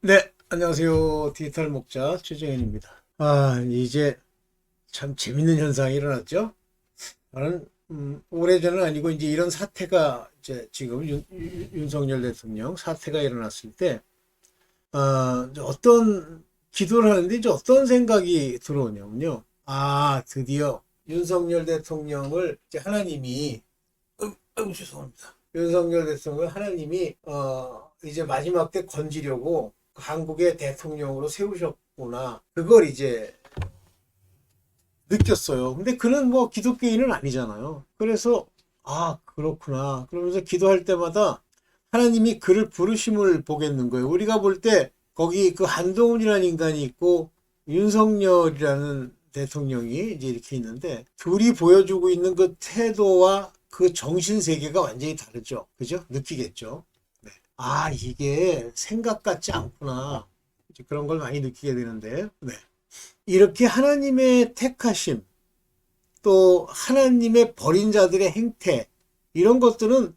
네, 안녕하세요. 디지털 목자 최정현입니다. 이제 참 재밌는 현상이 일어났죠. 저는 오래전은 아니고 이제 이런 사태가 이제 지금 윤석열 대통령 사태가 일어났을 때 이제 어떤 기도를 하는데 이제 어떤 생각이 들어오냐면요. 드디어 윤석열 대통령을 이제 하나님이 죄송합니다. 윤석열 대통령을 하나님이 이제 마지막 때 건지려고 한국의 대통령으로 세우셨구나. 그걸 이제 느꼈어요. 근데 그는 뭐 기독교인은 아니잖아요. 그래서 그렇구나. 그러면서 기도할 때마다 하나님이 그를 부르심을 보겠는 거예요. 우리가 볼 때 거기 그 한동훈이라는 인간이 있고 윤석열이라는 대통령이 이제 이렇게 있는데 둘이 보여주고 있는 그 태도와 그 정신 세계가 완전히 다르죠. 그죠? 느끼겠죠. 네. 이게 생각 같지 않구나. 이제 그런 걸 많이 느끼게 되는데, 네. 이렇게 하나님의 택하심, 또 하나님의 버린 자들의 행태, 이런 것들은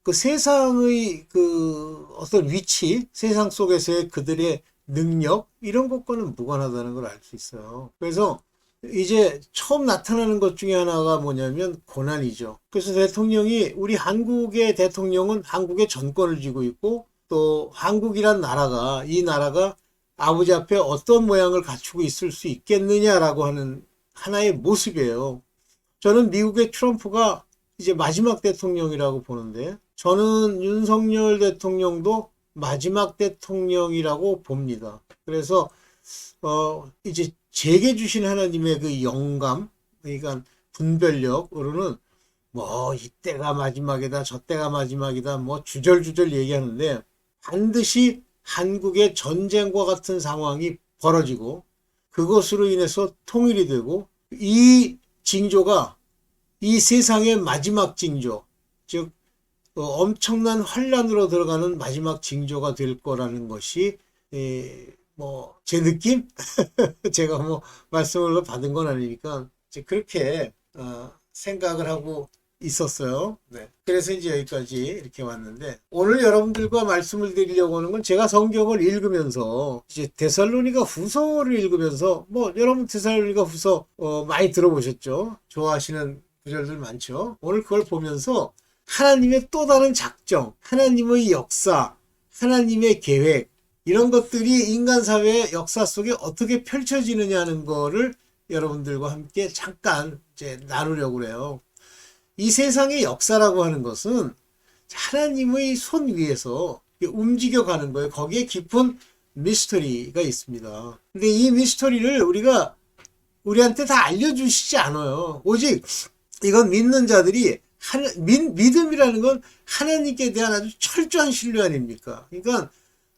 그 세상의 그 어떤 위치, 세상 속에서의 그들의 능력, 이런 것과는 무관하다는 걸 알 수 있어요. 그래서 이제 처음 나타나는 것 중에 하나가 뭐냐면 고난이죠. 그래서 우리 한국의 대통령은 한국의 전권을 쥐고 있고 또 한국이란 나라가, 이 나라가 아버지 앞에 어떤 모양을 갖추고 있을 수 있겠느냐라고 하는 하나의 모습이에요. 저는 미국의 트럼프가 이제 마지막 대통령이라고 보는데 저는 윤석열 대통령도 마지막 대통령이라고 봅니다. 그래서 이제 제게 주신 하나님의 그 영감, 그러니까 분별력으로는 뭐 이때가 마지막이다, 저때가 마지막이다, 뭐 주절주절 얘기하는데 반드시 한국의 전쟁과 같은 상황이 벌어지고 그것으로 인해서 통일이 되고 이 징조가 이 세상의 마지막 징조, 즉 엄청난 환란으로 들어가는 마지막 징조가 될 거라는 것이 뭐 제 느낌? 제가 뭐 말씀을 받은 건 아니니까 이제 그렇게 생각을 하고 있었어요. 네. 그래서 이제 여기까지 이렇게 왔는데 오늘 여러분들과 말씀을 드리려고 하는 건 제가 성경을 읽으면서 이제 데살로니가 후서를 읽으면서 뭐 여러분 데살로니가 후서 많이 들어보셨죠? 좋아하시는 구절들 많죠. 오늘 그걸 보면서 하나님의 또 다른 작정, 하나님의 역사, 하나님의 계획 이런 것들이 인간 사회의 역사 속에 어떻게 펼쳐지느냐는 거를 여러분들과 함께 잠깐 이제 나누려고 해요. 이 세상의 역사라고 하는 것은 하나님의 손 위에서 움직여가는 거예요. 거기에 깊은 미스터리가 있습니다. 근데 이 미스터리를 우리한테 다 알려주시지 않아요. 오직 이건 믿는 자들이 믿음이라는 건 하나님께 대한 아주 철저한 신뢰 아닙니까? 그러니까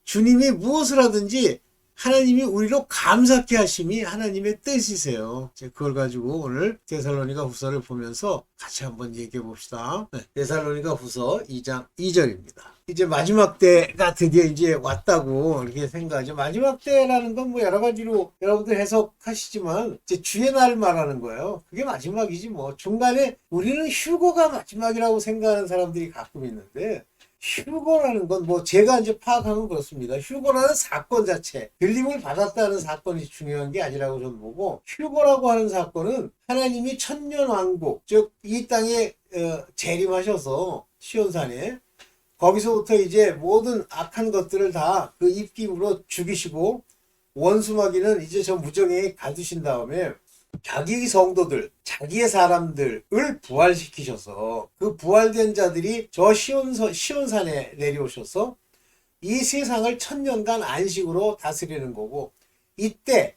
주님이 무엇을 하든지 하나님이 우리로 감사케 하심이 하나님의 뜻이세요. 그걸 가지고 오늘 데살로니가 후서를 보면서 같이 한번 얘기해 봅시다. 네, 데살로니가 후서 2장 2절입니다. 이제 마지막 때가 드디어 이제 왔다고 이렇게 생각하죠. 마지막 때라는 건 뭐 여러 가지로 여러분들 해석하시지만 이제 주의 날 말하는 거예요. 그게 마지막이지 뭐. 중간에 우리는 휴거가 마지막이라고 생각하는 사람들이 가끔 있는데 휴거라는 건 뭐 제가 이제 파악하면 그렇습니다. 휴거라는 사건 자체, 들림을 받았다는 사건이 중요한 게 아니라고 저는 보고 휴거라고 하는 사건은 하나님이 천년왕국, 즉 이 땅에 재림하셔서 시온산에 거기서부터 이제 모든 악한 것들을 다 그 입김으로 죽이시고 원수마귀는 이제 저 무정에 가두신 다음에 자기의 성도들, 자기의 사람들을 부활시키셔서 그 부활된 자들이 저 시온산에 내려오셔서 이 세상을 천년간 안식으로 다스리는 거고 이때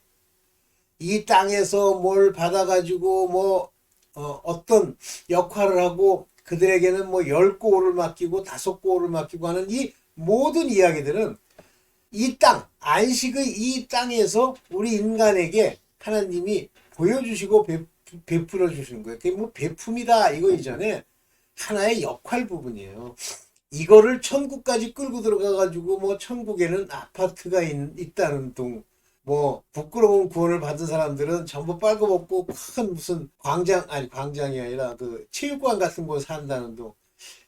이 땅에서 뭘 받아가지고 뭐 어떤 역할을 하고 그들에게는 뭐 10고을을 맡기고 5고을을 맡기고 하는 이 모든 이야기들은 이 땅, 안식의 이 땅에서 우리 인간에게 하나님이 보여주시고 베풀어 주시는 거예요. 그게 뭐 베품이다 이거 이전에 하나의 역할 부분이에요. 이거를 천국까지 끌고 들어가가지고 뭐 천국에는 아파트가 있다는 둥, 뭐 부끄러운 구원을 받은 사람들은 전부 빨고먹고 큰 무슨 광장이 아니라 그 체육관 같은 곳에 산다는 둥.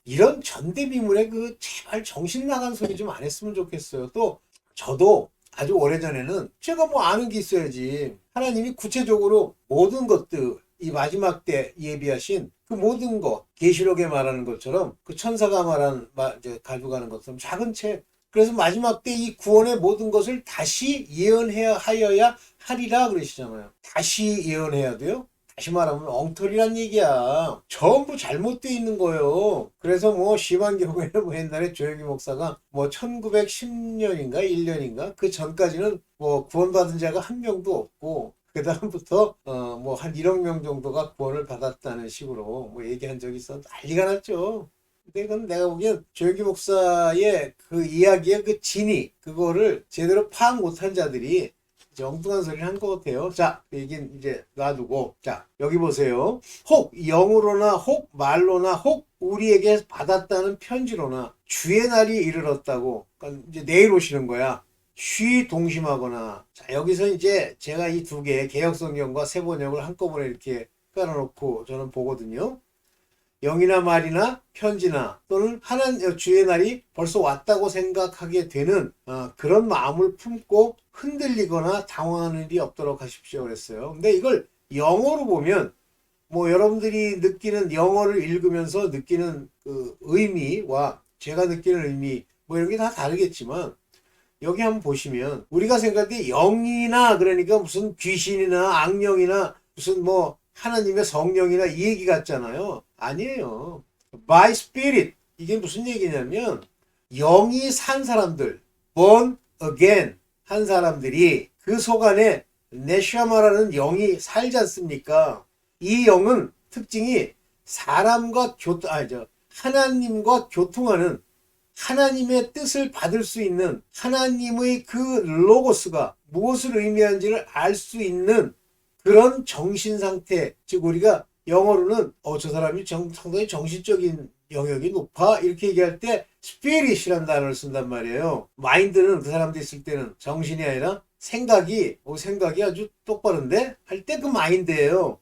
이런 전대미문에 그 제발 정신 나간 소리 좀 안 했으면 좋겠어요. 또 저도 아주 오래전에는 제가 뭐 아는 게 있어야지. 하나님이 구체적으로 모든 것들, 이 마지막 때 예비하신 그 모든 것, 계시록에 말하는 것처럼 그 천사가 말하는, 이제 가져가는 것처럼 작은 책. 그래서 마지막 때 이 구원의 모든 것을 다시 예언해야 하여야 하리라 그러시잖아요. 다시 예언해야 돼요? 다시 말하면 엉터리란 얘기야. 전부 잘못되어 있는 거예요. 그래서 뭐 시간기록에는 뭐 옛날에 조영기 목사가 뭐 1910년인가 1년인가 그 전까지는 뭐 구원받은 자가 한 명도 없고 그 다음부터 뭐 한 1억 명 정도가 구원을 받았다는 식으로 뭐 얘기한 적이 있어 난리가 났죠. 근데 그건 내가 보기엔 조영기 목사의 그 이야기의 그 진위 그거를 제대로 파악 못한 자들이 이제 엉뚱한 소리를 한 것 같아요. 자, 그 얘기는 이제 놔두고, 자, 여기 보세요. 혹 영으로나 혹 말로나 혹 우리에게 받았다는 편지로나 주의 날이 이르렀다고. 그러니까 이제 내일 오시는 거야. 쉬 동심하거나. 자, 여기서 이제 제가 이 두 개의 개역성경과 세번역을 한꺼번에 이렇게 깔아놓고 저는 보거든요. 영이나 말이나 편지나 또는 하나님 주의 날이 벌써 왔다고 생각하게 되는 그런 마음을 품고 흔들리거나 당황하는 일이 없도록 하십시오 그랬어요. 근데 이걸 영어로 보면 뭐 여러분들이 느끼는 영어를 읽으면서 느끼는 그 의미와 제가 느끼는 의미 뭐 이런 게 다 다르겠지만 여기 한번 보시면 우리가 생각할 때 영이나 그러니까 무슨 귀신이나 악령이나 무슨 뭐 하나님의 성령이나 이 얘기 같잖아요. 아니에요. By Spirit 이게 무슨 얘기냐면 영이 산 사람들 born again 한 사람들이 그 속 안에 네샤마라는 영이 살지 않습니까? 이 영은 특징이 사람과 하나님과 교통하는 하나님의 뜻을 받을 수 있는 하나님의 그 로고스가 무엇을 의미하는지를 알 수 있는 그런 정신 상태, 즉 우리가 영어로는 저 사람이 상당히 정신적인 영역이 높아 이렇게 얘기할 때 spirit이라는 단어를 쓴단 말이에요. 마인드는 그 사람도 있을 때는 정신이 아니라 생각이 아주 똑바른데 할 때 그 마인드예요.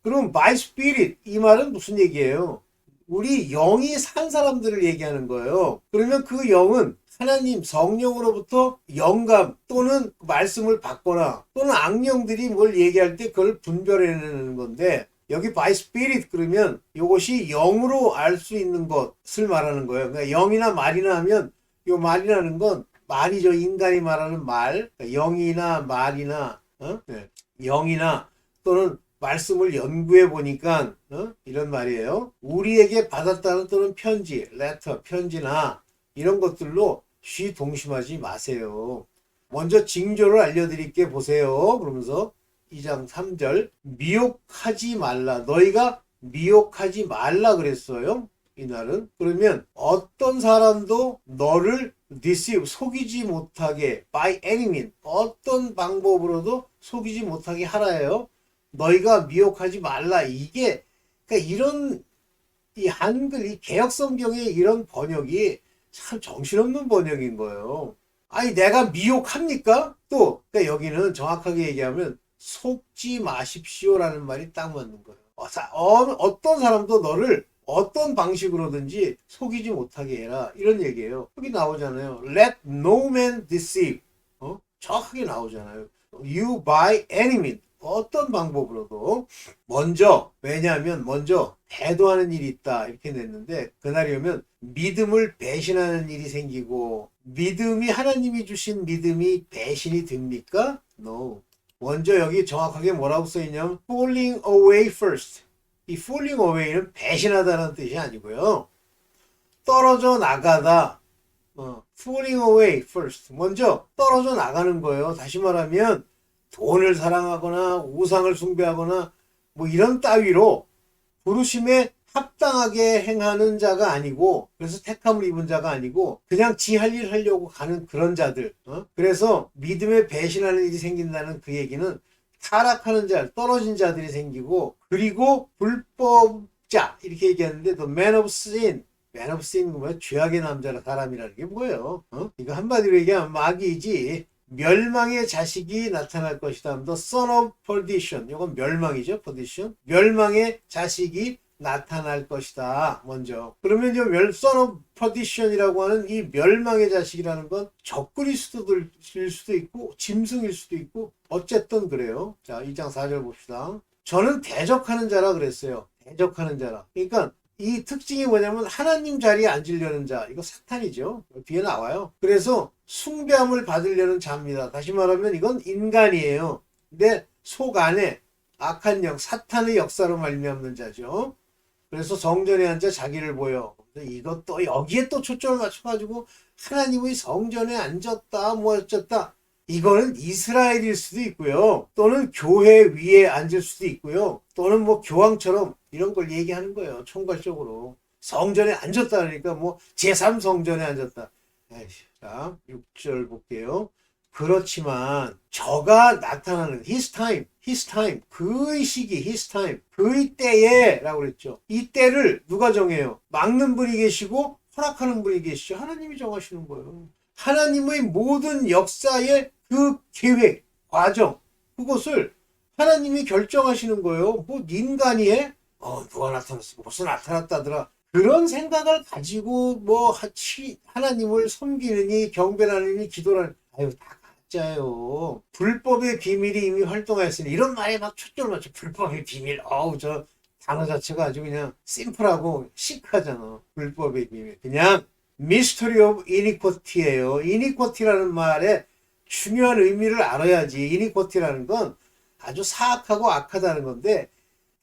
그럼 by spirit 이 말은 무슨 얘기예요? 우리 영이 산 사람들을 얘기하는 거예요. 그러면 그 영은 하나님 성령으로부터 영감 또는 말씀을 받거나 또는 악령들이 뭘 얘기할 때 그걸 분별해내는 건데 여기 by spirit 그러면 이것이 영으로 알 수 있는 것을 말하는 거예요. 그러니까 영이나 말이나 하면 이 말이라는 건 말이죠. 인간이 말하는 말, 그러니까 영이나 말이나 네. 영이나 또는 말씀을 연구해 보니까 이런 말이에요. 우리에게 받았다는 또는 편지, letter, 편지나 이런 것들로 쉬 동심하지 마세요. 먼저 징조를 알려드릴게 보세요. 그러면서 2장 3절 미혹하지 말라. 너희가 미혹하지 말라 그랬어요. 이날은. 그러면 어떤 사람도 너를 deceive, 속이지 못하게 by any means, 어떤 방법으로도 속이지 못하게 하라예요. 너희가 미혹하지 말라. 이게 그러니까 이런 이 한글 이 개역성경의 이런 번역이 참 정신없는 번역인 거예요. 아니 내가 미혹합니까? 또 그러니까 여기는 정확하게 얘기하면 속지 마십시오라는 말이 딱 맞는 거예요. 어떤 사람도 너를 어떤 방식으로든지 속이지 못하게 해라 이런 얘기예요. 여기 나오잖아요. Let no man deceive. 정확하게 나오잖아요. You by any means. 어떤 방법으로도 왜냐하면 먼저 배도하는 일이 있다 이렇게 냈는데 그날이 오면 믿음을 배신하는 일이 생기고 믿음이 하나님이 주신 믿음이 배신이 됩니까? No. 먼저 여기 정확하게 뭐라고 써있냐면 falling away first. 이 falling away는 배신하다는 뜻이 아니고요. 떨어져 나가다. falling away first. 먼저 떨어져 나가는 거예요. 다시 말하면 돈을 사랑하거나 우상을 숭배하거나 뭐 이런 따위로 부르심에 합당하게 행하는 자가 아니고 그래서 택함을 입은 자가 아니고 그냥 지 할 일 하려고 가는 그런 자들. 그래서 믿음에 배신하는 일이 생긴다는 그 얘기는 타락하는 자, 떨어진 자들이 생기고 그리고 불법자 이렇게 얘기하는데 the man of sin. man of sin 뭐야? 죄악의 남자라 사람이라는 게 뭐예요? 이거 한마디로 얘기하면 마귀이지. 멸망의 자식이 나타날 것이다. The son of perdition. 이건 멸망이죠. perdition. 멸망의 자식이 나타날 것이다. 먼저. 그러면 son of perdition이라고 하는 이 멸망의 자식이라는 건 적그리스도일 수도 있고 짐승일 수도 있고 어쨌든 그래요. 자, 2장 4절 봅시다. 저는 대적하는 자라 그랬어요. 대적하는 자라. 그러니까 이 특징이 뭐냐면 하나님 자리에 앉으려는 자. 이거 사탄이죠. 뒤에 나와요. 그래서 숭배함을 받으려는 자입니다. 다시 말하면 이건 인간이에요. 근데 속 안에 악한 영, 사탄의 역사로 말미암는 자죠. 그래서 성전에 앉아 자기를 보여. 이것도 여기에 또 초점을 맞춰가지고 하나님의 성전에 앉았다 뭐 어쨌다. 이거는 이스라엘일 수도 있고요. 또는 교회 위에 앉을 수도 있고요. 또는 뭐 교황처럼 이런 걸 얘기하는 거예요. 총괄적으로. 성전에 앉았다 그러니까 뭐 제3성전에 앉았다. 에이씨, 자 6절 볼게요. 그렇지만 저가 나타나는 his time 그의 시기 his time 그의 때에 라고 그랬죠. 이 때를 누가 정해요? 막는 분이 계시고 허락하는 분이 계시죠. 하나님이 정하시는 거예요. 하나님의 모든 역사의 그 계획 과정 그것을 하나님이 결정하시는 거예요. 뭐 인간이 해? 누가 나타났어? 벌써 나타났다더라. 그런 생각을 가지고 뭐 하나님을 섬기느니 경배하느니 기도하느니 아유 다 가짜예요. 불법의 비밀이 이미 활동하였으니 이런 말에 막 초점을 맞춰. 불법의 비밀. 저 단어 자체가 아주 그냥 심플하고 시크하잖아. 불법의 비밀. 그냥 mystery of iniquity예요. iniquity라는 말에 중요한 의미를 알아야지. iniquity라는 건 아주 사악하고 악하다는 건데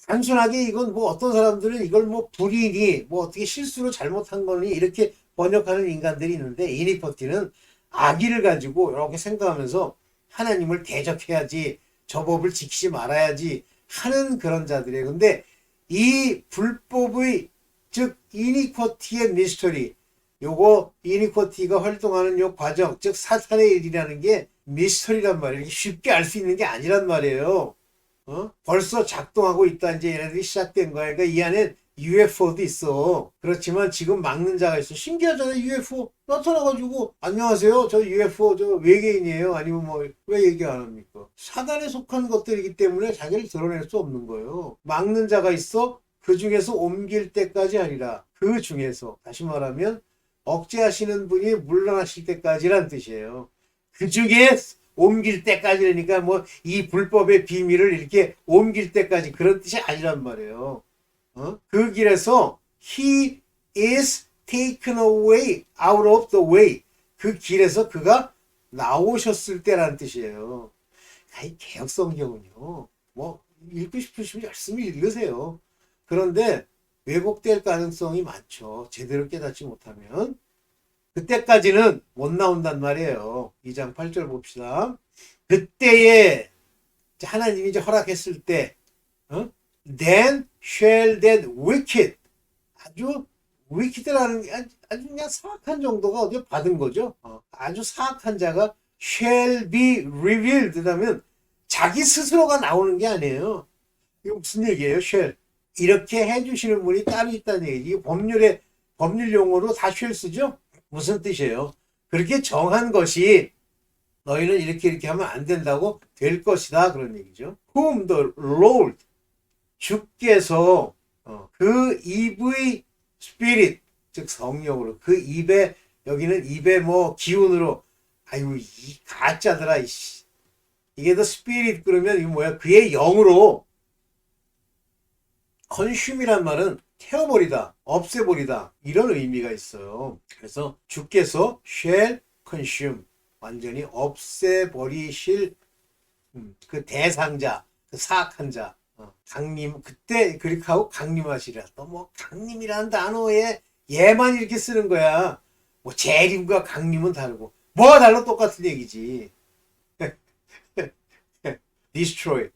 단순하게 이건 뭐 어떤 사람들은 이걸 뭐 불이니 뭐 어떻게 실수로 잘못한 거니 이렇게 번역하는 인간들이 있는데 iniquity는 악의를 가지고 이렇게 생각하면서 하나님을 대적해야지 저 법을 지키지 말아야지 하는 그런 자들이에요. 근데 이 불법의 즉 이니쿼티의 미스터리 요거 이니쿼티가 활동하는 요 과정 즉 사탄의 일이라는 게 미스터리란 말이에요. 쉽게 알 수 있는 게 아니란 말이에요. 벌써 작동하고 있다. 이제 얘네들이 시작된 거야. 그러니까 이 안에 UFO도 있어. 그렇지만 지금 막는 자가 있어. 신기하잖아요. UFO 나타나가지고 안녕하세요. 저 UFO 저 외계인이에요. 아니면 뭐 왜 얘기 안 합니까? 사단에 속한 것들이기 때문에 자기를 드러낼 수 없는 거예요. 막는 자가 있어. 그 중에서 옮길 때까지 하리라. 그 중에서 다시 말하면 억제하시는 분이 물러나실 때까지란 뜻이에요. 그 중에 옮길 때까지라니까 뭐 이 불법의 비밀을 이렇게 옮길 때까지 그런 뜻이 아니란 말이에요. 그 길에서 he is taken away out of the way 그 길에서 그가 나오셨을 때라는 뜻이에요. 이 개혁성경은요. 뭐 읽고 싶으시면 열심히 읽으세요. 그런데 왜곡될 가능성이 많죠. 제대로 깨닫지 못하면. 그때까지는 못 나온단 말이에요. 2장 8절 봅시다. 그때에 하나님이 이제 허락했을 때 then shall that wicked 아주 wicked라는 게 아주 그냥 사악한 정도가 어디 받은 거죠. 아주 사악한 자가 shall be revealed 하면 자기 스스로가 나오는 게 아니에요. 이거 무슨 얘기예요? shall 이렇게 해주시는 분이 따로 있다는 얘기지. 법률 용어로 다 shall 쓰죠. 무슨 뜻이에요? 그렇게 정한 것이 너희는 이렇게 하면 안 된다고 될 것이다. 그런 얘기죠. Whom the Lord 주께서 그 입의 spirit 즉 성령으로 그 입에 여기는 입의 뭐 기운으로 아유 이 가짜들아 이씨 이게 더 spirit 그러면 이거 뭐야 그의 영으로 consume이란 말은 태워버리다 없애버리다 이런 의미가 있어요. 그래서 주께서 shall consume 완전히 없애버리실 그 대상자 그 사악한 자 강림 그때 그렇게 하고 강림하시리라. 또 뭐 강림이라는 단어에 얘만 이렇게 쓰는 거야. 뭐 재림과 강림은 다르고 뭐가 달라 똑같은 얘기지. destroy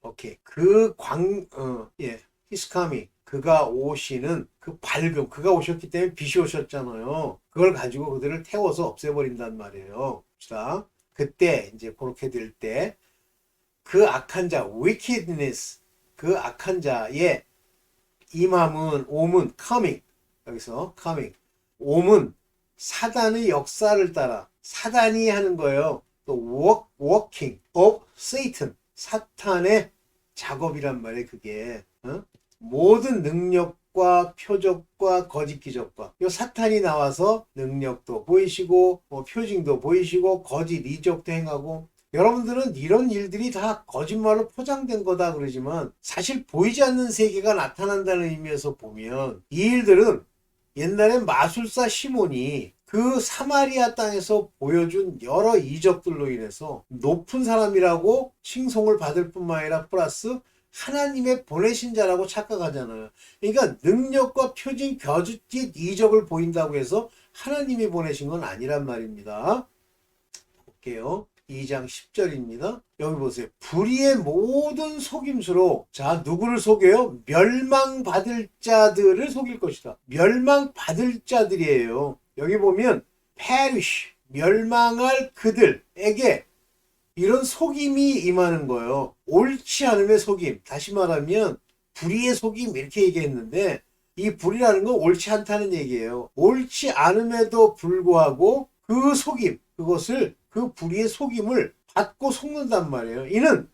오케이 예 he's coming 그가 오시는 그 밝음 그가 오셨기 때문에 빛이 오셨잖아요. 그걸 가지고 그들을 태워서 없애버린단 말이에요. 자 그때 이제 그렇게 될 때 그 악한 자 wickedness 그 악한 자의 임함은 옴은 coming 여기서 coming 옴은 사단의 역사를 따라 사단이 하는 거예요. 또 working of Satan 사탄의 작업이란 말이에요. 그게 모든 능력과 표적과 거짓 기적과 이 사탄이 나와서 능력도 보이시고 뭐 표징도 보이시고 거짓 이적도 행하고 여러분들은 이런 일들이 다 거짓말로 포장된 거다 그러지만 사실 보이지 않는 세계가 나타난다는 의미에서 보면 이 일들은 옛날에 마술사 시몬이 그 사마리아 땅에서 보여준 여러 이적들로 인해서 높은 사람이라고 칭송을 받을 뿐만 아니라 플러스 하나님의 보내신 자라고 착각하잖아요. 그러니까 능력과 표징, 거짓, 이적을 보인다고 해서 하나님이 보내신 건 아니란 말입니다. 볼게요. 2장 10절입니다. 여기 보세요. 불의의 모든 속임수로 자 누구를 속여요? 멸망받을 자들을 속일 것이다. 멸망받을 자들이에요. 여기 보면 perish 멸망할 그들에게 이런 속임이 임하는 거예요. 옳지 않음의 속임. 다시 말하면 불의의 속임 이렇게 얘기했는데 이 불이라는 건 옳지 않다는 얘기예요. 옳지 않음에도 불구하고 그 속임 그것을 그 불의의 속임을 받고 속는단 말이에요. 이는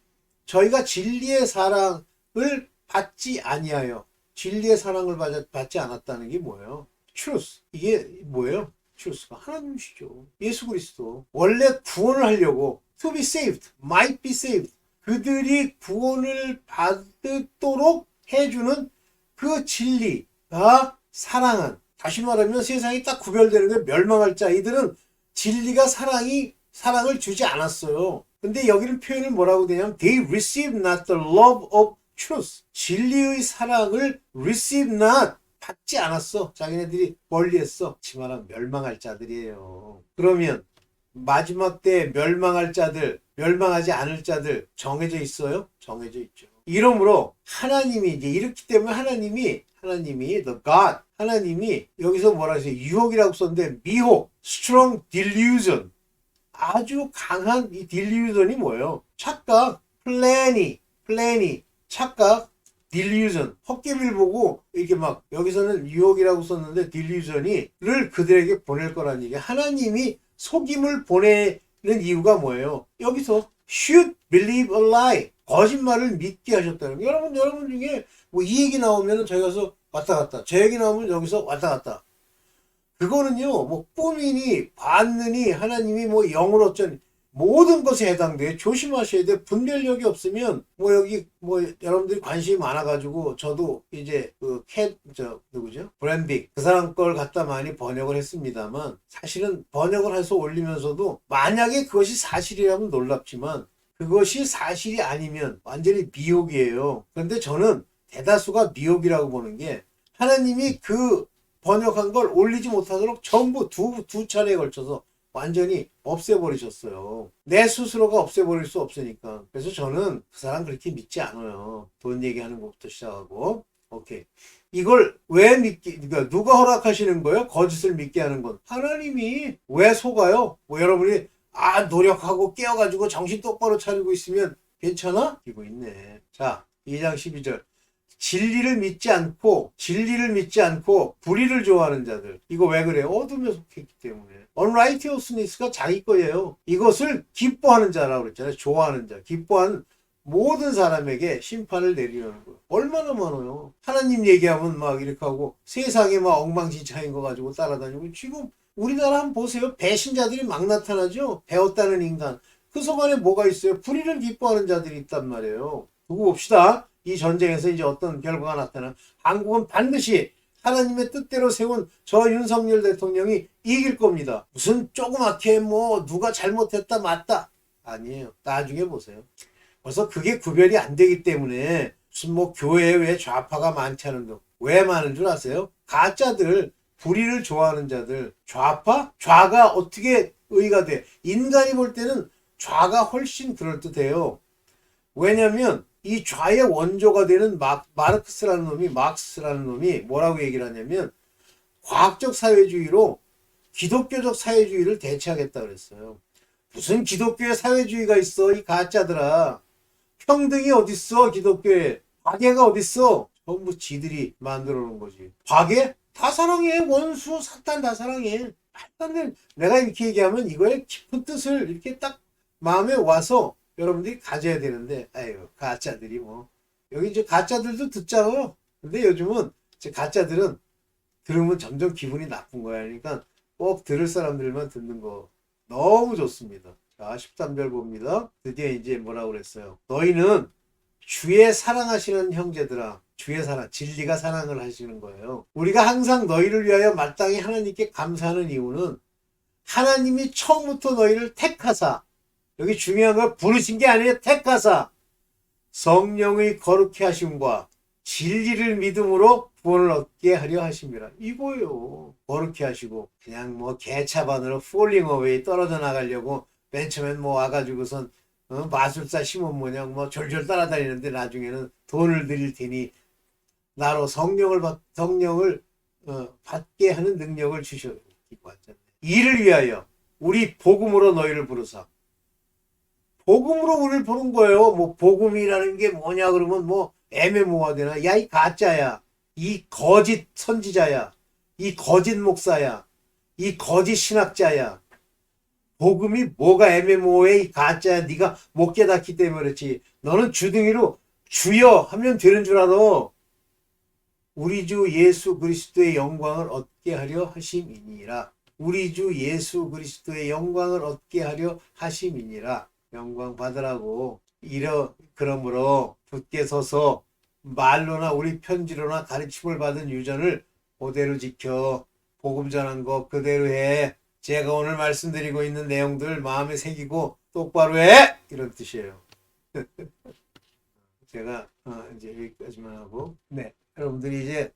저희가 진리의 사랑을 받지 아니하여 진리의 사랑을 받지 않았다는 게 뭐예요? truth. 이게 뭐예요? truth가 하나님이시죠. 예수 그리스도. 원래 구원을 하려고 to be saved, might be saved. 그들이 구원을 받도록 해주는 그 진리가 사랑은 다시 말하면 세상이 딱 구별되는 게 멸망할 자. 이들은 진리가 사랑을 주지 않았어요. 근데 여기는 표현을 뭐라고 되냐면 they receive not the love of truth. 진리의 사랑을 receive not 받지 않았어. 자기네들이 멀리했어. 지만은 멸망할 자들이에요. 그러면 마지막 때 멸망할 자들, 멸망하지 않을 자들 정해져 있어요? 정해져 있죠. 이러므로 하나님이 이제 이렇기 때문에 하나님이 the God 하나님이 여기서 뭐라 했어요? 유혹이라고 썼는데 미혹, strong delusion 아주 강한 이 delusion이 뭐예요? 착각, plan이 착각, delusion 헛개비를 보고 이렇게 막 여기서는 유혹이라고 썼는데 delusion이를 그들에게 보낼 거라는 얘기. 하나님이 속임을 보내는 이유가 뭐예요? 여기서 should believe a lie 거짓말을 믿게 하셨다는 거예요. 여러분 중에 뭐 이 얘기 나오면 저희 가서 왔다 갔다 저 얘기 나오면 여기서 왔다 갔다 그거는요 뭐 꿈이니 봤느니 하나님이 뭐 영을 어쩌니 모든 것에 해당돼. 조심하셔야 돼. 분별력이 없으면 뭐 여기 뭐 여러분들이 관심이 많아가지고 저도 이제 누구죠? 브랜빅 그 사람 걸 갖다 많이 번역을 했습니다만 사실은 번역을 해서 올리면서도 만약에 그것이 사실이라면 놀랍지만 그것이 사실이 아니면 완전히 미혹이에요. 그런데 저는 대다수가 미혹이라고 보는 게 하나님이 그 번역한 걸 올리지 못하도록 전부 두 차례에 걸쳐서 완전히 없애버리셨어요. 내 스스로가 없애버릴 수 없으니까. 그래서 저는 그 사람 그렇게 믿지 않아요. 돈 얘기하는 것부터 시작하고. 오케이. 이걸 왜 그러니까 누가 허락하시는 거예요? 거짓을 믿게 하는 건. 하나님이 왜 속아요? 뭐 여러분이 노력하고 깨어가지고 정신 똑바로 차리고 있으면 괜찮아? 이거 있네. 자, 2장 12절. 진리를 믿지 않고 불의를 좋아하는 자들. 이거 왜 그래요? 어둠에 속했기 때문에. unrighteousness가 자기 거예요. 이것을 기뻐하는 자라고 그랬잖아요. 좋아하는 자. 기뻐하는 모든 사람에게 심판을 내리려는 거예요. 얼마나 많아요. 하나님 얘기하면 막 이렇게 하고 세상에 막 엉망진창인 거 가지고 따라다니고 지금 우리나라 한번 보세요. 배신자들이 막 나타나죠. 배웠다는 인간. 그 속안에 뭐가 있어요? 불의를 기뻐하는 자들이 있단 말이에요. 두고 봅시다. 이 전쟁에서 이제 어떤 결과가 나타나. 한국은 반드시 하나님의 뜻대로 세운 저 윤석열 대통령이 이길 겁니다. 무슨 조그맣게 뭐 누가 잘못했다 맞다. 아니에요. 나중에 보세요. 벌써 그게 구별이 안 되기 때문에 무슨 뭐 교회에 왜 좌파가 많지 않은 거. 왜 많은 줄 아세요? 가짜들, 불의를 좋아하는 자들, 좌파? 좌가 어떻게 의가 돼? 인간이 볼 때는 좌가 훨씬 그럴듯해요. 왜냐면 이 좌의 원조가 되는 마르크스라는 놈이 뭐라고 얘기를 하냐면 과학적 사회주의로 기독교적 사회주의를 대체하겠다 그랬어요. 무슨 기독교의 사회주의가 있어 이 가짜들아. 평등이 어딨어 기독교에. 과계가 어딨어. 전부 지들이 만들어 놓은 거지. 과계? 다 사랑해. 원수 사탄 다 사랑해. 내가 이렇게 얘기하면 이거의 깊은 뜻을 이렇게 딱 마음에 와서 여러분들이 가져야 되는데 아유 가짜들이 뭐 여기 이제 가짜들도 듣잖아요. 근데 요즘은 이제 가짜들은 들으면 점점 기분이 나쁜 거야. 그러니까 꼭 들을 사람들만 듣는 거 너무 좋습니다. 자, 13절 봅니다. 드디어 이제 뭐라고 그랬어요? 너희는 주의 사랑하시는 형제들아, 주의 사랑, 진리가 사랑을 하시는 거예요. 우리가 항상 너희를 위하여 마땅히 하나님께 감사하는 이유는 하나님이 처음부터 너희를 택하사, 여기 중요한 건 부르신 게 아니에요. 택하사 성령의 거룩히 하심과 진리를 믿음으로 구원을 얻게 하려 하심이라. 이거요. 거룩히 하시고 그냥 뭐 개차반으로 폴링 어웨이 떨어져 나가려고 맨 처음엔 뭐 와가지고선 마술사 시몬 모양 뭐 졸졸 따라다니는데 나중에는 돈을 드릴 테니 나로 성령을 받게 하는 능력을 주셔. 이를 위하여 우리 복음으로 너희를 부르사. 복음으로 우리를 부른 거예요. 뭐 복음이라는 게 뭐냐 그러면 뭐 애매모호하되나. 야, 이 가짜야. 이 거짓 선지자야. 이 거짓 목사야. 이 거짓 신학자야. 복음이 뭐가 애매모호해. 이 가짜야. 네가 못 깨닫기 때문에 그렇지. 너는 주둥이로 주여 하면 되는 줄 알아. 우리 주 예수 그리스도의 영광을 얻게 하려 하심이니라. 우리 주 예수 그리스도의 영광을 얻게 하려 하심이니라. 영광 받으라고. 그러므로 굳게 서서 말로나 우리 편지로나 가르침을 받은 유전을 그대로 지켜 복음 전한 거 그대로 해. 제가 오늘 말씀드리고 있는 내용들 마음에 새기고 똑바로 해. 이런 뜻이에요. 제가 이제 여기까지만 하고, 네, 여러분들이 이제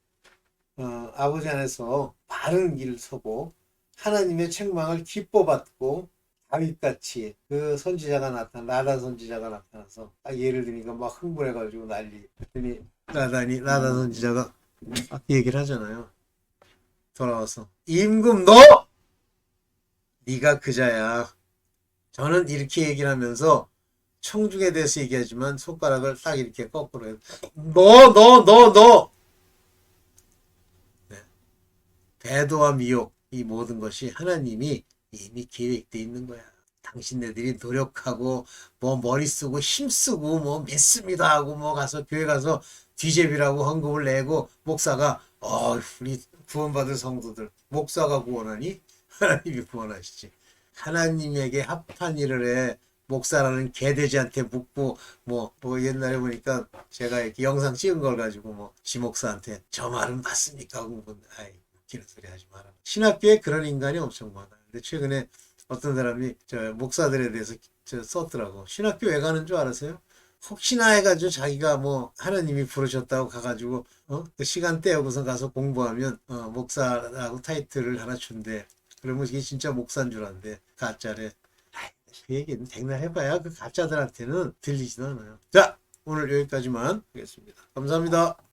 아버지 안에서 바른 길을 서고 하나님의 책망을 기뻐 받고 다윗같이 그 선지자가 나단 선지자가 나타나서 딱 예를 들니까 막 흥분해가지고 난리. 그랬더니 나단 선지자가 막 얘기를 하잖아요. 돌아와서 임금 너! 네가 그자야. 저는 이렇게 얘기를 하면서 청중에 대해서 얘기하지만 손가락을 딱 이렇게 거꾸로 해요. 너! 네. 배도와 미혹 이 모든 것이 하나님이 이미 계획되어 있는 거야. 당신네들이 노력하고 뭐 머리 쓰고 힘 쓰고 뭐 믿습니다 하고 뭐 가서 교회 가서 뒤제비라고 헌금을 내고 목사가 우리 구원받은 성도들 목사가 구원하니? 하나님이 구원하시지. 하나님에게 합한 일을 해. 목사라는 개돼지한테 묻고 뭐 옛날에 보니까 제가 이렇게 영상 찍은 걸 가지고 뭐 지목사한테 저 말은 맞습니까? 하고 아이 웃기는 소리 하지 마라. 신학교에 그런 인간이 엄청 많아요. 근데 최근에 어떤 사람이 저 목사들에 대해서 썼더라고. 신학교 왜 가는 줄 알았어요? 혹시나 해가지고 자기가 뭐 하나님이 부르셨다고 가가지고 그 시간 떼어고서 가서 공부하면 목사라고 타이틀을 하나 준대. 그러면 이게 진짜 목사인 줄 안대. 가짜래. 그 얘기는 백날 해봐야 그 가짜들한테는 들리지도 않아요. 자, 오늘 여기까지만 하겠습니다. 감사합니다.